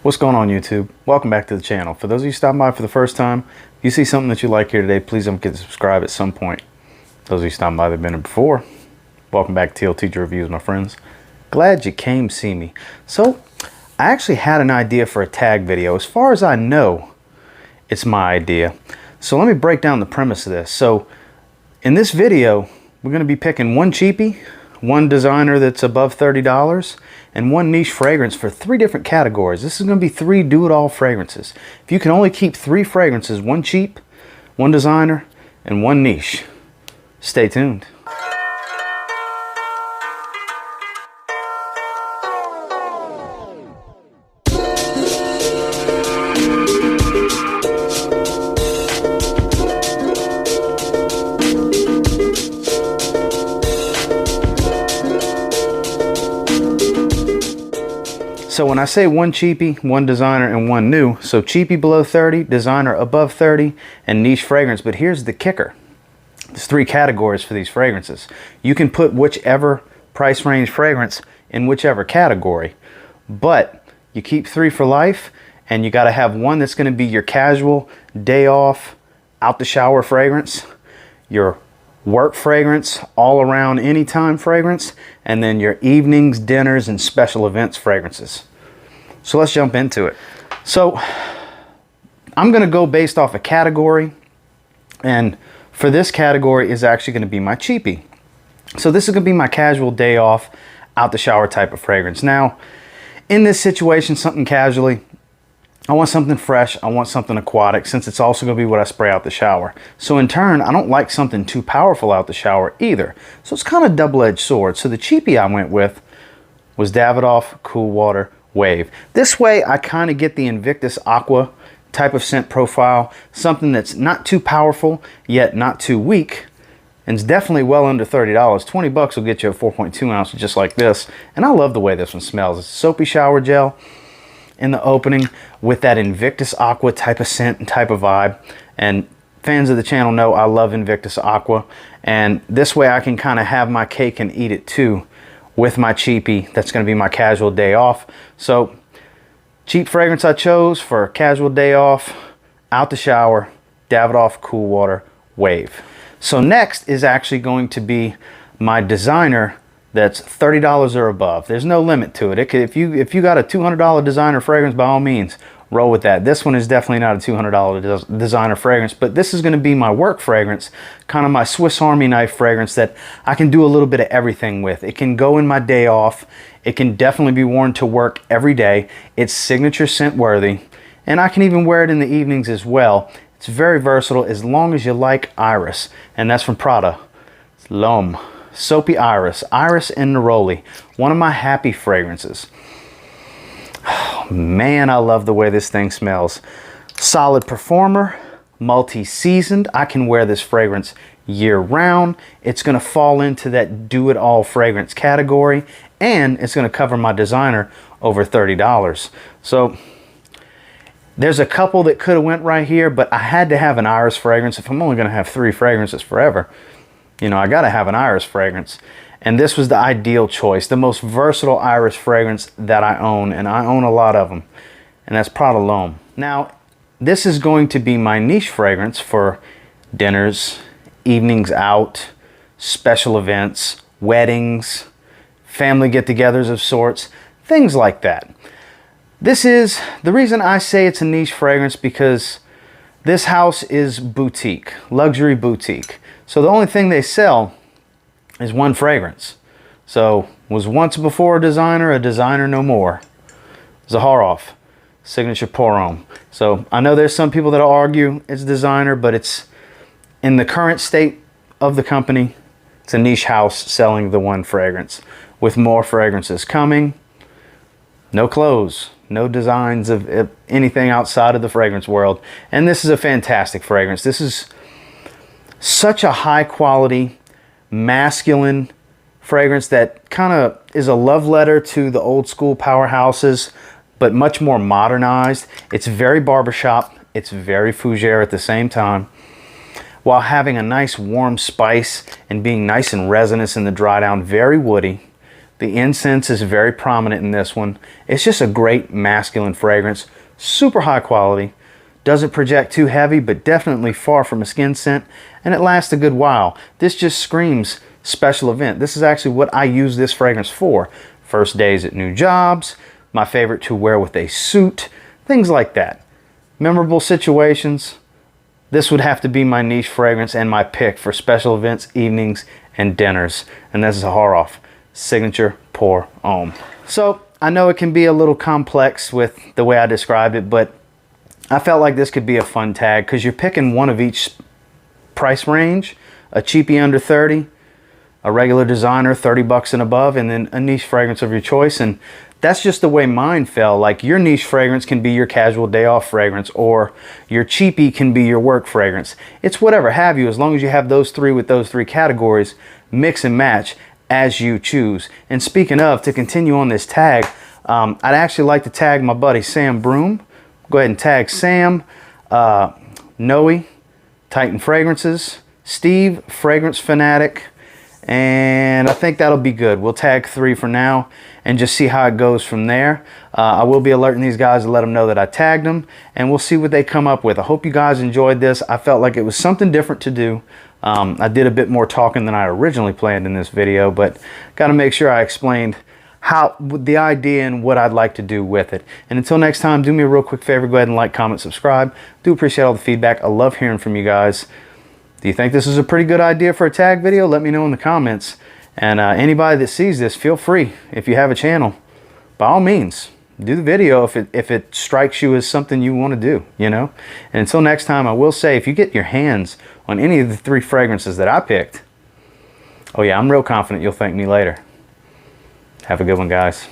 What's going on, YouTube? Welcome back to the channel. For those of you stopping by for the first time, if you see something that you like here today, please don't forget to subscribe at some point. Those of you stopping by that have been here before, welcome back to TLTG Reviews, my friends. Glad you came see me. So, I actually had an idea for a tag video. As far as I know, it's my idea. So let me break down the premise of this. So, in this video, we're going to be picking one cheapie, one designer that's above $30, and one niche fragrance for 3 different categories. This is going to be 3 do-it-all fragrances. If you can only keep 3 fragrances, one cheap, one designer, and one niche, stay tuned. So when I say one cheapie, one designer, and one new, so cheapie below 30, designer above 30, and niche fragrance. But here's the kicker. There's 3 categories for these fragrances. You can put whichever price range fragrance in whichever category, but you keep 3 for life, and you got to have one that's going to be your casual, day off, out the shower fragrance, your work fragrance, all around anytime fragrance, and then your evenings, dinners, and special events fragrances. So let's jump into it. So I'm going to go based off a category, and for this category is actually going to be my cheapie. So this is going to be my casual day off, out the shower type of fragrance. Now, in this situation, something casually, I want something fresh, I want something aquatic, since it's also going to be what I spray out the shower. So in turn, I don't like something too powerful out the shower either. So it's kind of a double-edged sword. So the cheapie I went with was Zaharoff Cool Water Wave. This way I kind of get the Invictus Aqua type of scent profile, something that's not too powerful, yet not too weak, and it's definitely well under $30. 20 bucks will get you a 4.2 ounce just like this. And I love the way this one smells. It's a soapy shower gel in the opening with that Invictus Aqua type of scent and type of vibe. And fans of the channel know I love Invictus Aqua, and this way I can kind of have my cake and eat it too with my cheapie. That's going to be my casual day off. So cheap fragrance I chose for casual day off, out the shower, Zaharoff Cool Water Wave. So next is actually going to be my designer that's $30 or above. There's no limit to it. If you got a $200 designer fragrance, by all means, roll with that. This one is definitely not a $200 designer fragrance, but this is going to be my work fragrance, kind of my Swiss Army knife fragrance that I can do a little bit of everything with. It can go in my day off. It can definitely be worn to work every day. It's signature scent worthy, and I can even wear it in the evenings as well. It's very versatile as long as you like Iris, and that's from Prada. It's Homme. Soapy Iris and Neroli, one of my happy fragrances. Oh, man, I love the way this thing smells. Solid performer, multi-seasoned. I can wear this fragrance year-round. It's going to fall into that do-it-all fragrance category, and it's going to cover my designer over $30. So there's a couple that could have went right here, but I had to have an Iris fragrance. If I'm only going to have 3 fragrances forever, you know, I gotta have an Iris fragrance. And this was the ideal choice, the most versatile Iris fragrance that I own, and I own a lot of them, and that's Prada Homme. Now, this is going to be my niche fragrance for dinners, evenings out, special events, weddings, family get-togethers of sorts, things like that. This is, the reason I say it's a niche fragrance, because this house is boutique, luxury boutique. So the only thing they sell is one fragrance. So was once before a designer no more. Zaharoff, signature pour homme. So I know there's some people that'll argue it's designer, but it's in the current state of the company, it's a niche house selling the one fragrance with more fragrances coming. No clothes, no designs of anything outside of the fragrance world. And this is a fantastic fragrance. This is such a high quality, masculine fragrance that kind of is a love letter to the old school powerhouses, but much more modernized. It's very barbershop. It's very fougere at the same time, while having a nice warm spice and being nice and resinous in the dry down. Very woody, The incense is very prominent in this one. It's just a great masculine fragrance, super high quality, doesn't project too heavy, but definitely far from a skin scent, and it lasts a good while. This just screams special event. This is actually what I use this fragrance for. First days at new jobs, my favorite to wear with a suit, things like that. Memorable situations. This would have to be my niche fragrance and my pick for special events, evenings, and dinners. And that's Zaharoff Signature Pour Homme. So I know it can be a little complex with the way I described it, but I felt like this could be a fun tag because you're picking one of each price range, a cheapie under 30, a regular designer 30 bucks and above, and then a niche fragrance of your choice. And that's just the way mine fell. Like, your niche fragrance can be your casual day off fragrance, or your cheapie can be your work fragrance. It's whatever have you, as long as you have those three with those three categories, mix and match as you choose. And speaking of, to continue on this tag, I'd actually like to tag my buddy Sam Broome. Go ahead and tag Sam, Noe, Titan Fragrances, Steve, Fragrance Fanatic, and I think that'll be good. We'll tag 3 for now and just see how it goes from there. I will be alerting these guys to let them know that I tagged them, and we'll see what they come up with. I hope you guys enjoyed this. I felt like it was something different to do. I did a bit more talking than I originally planned in this video, but got to make sure I explained how the idea and what I'd like to do with it. And until next time, do me a real quick favor, go ahead and like, comment, subscribe. Do appreciate all the feedback. I love hearing from you guys. Do you think this is a pretty good idea for a tag video? Let me know in the comments. And anybody that sees this, feel free, if you have a channel, by all means, do the video if it strikes you as something you want to do, you know? And until next time, I will say, if you get your hands on any of the 3 fragrances that I picked, oh yeah, I'm real confident you'll thank me later. Have a good one, guys.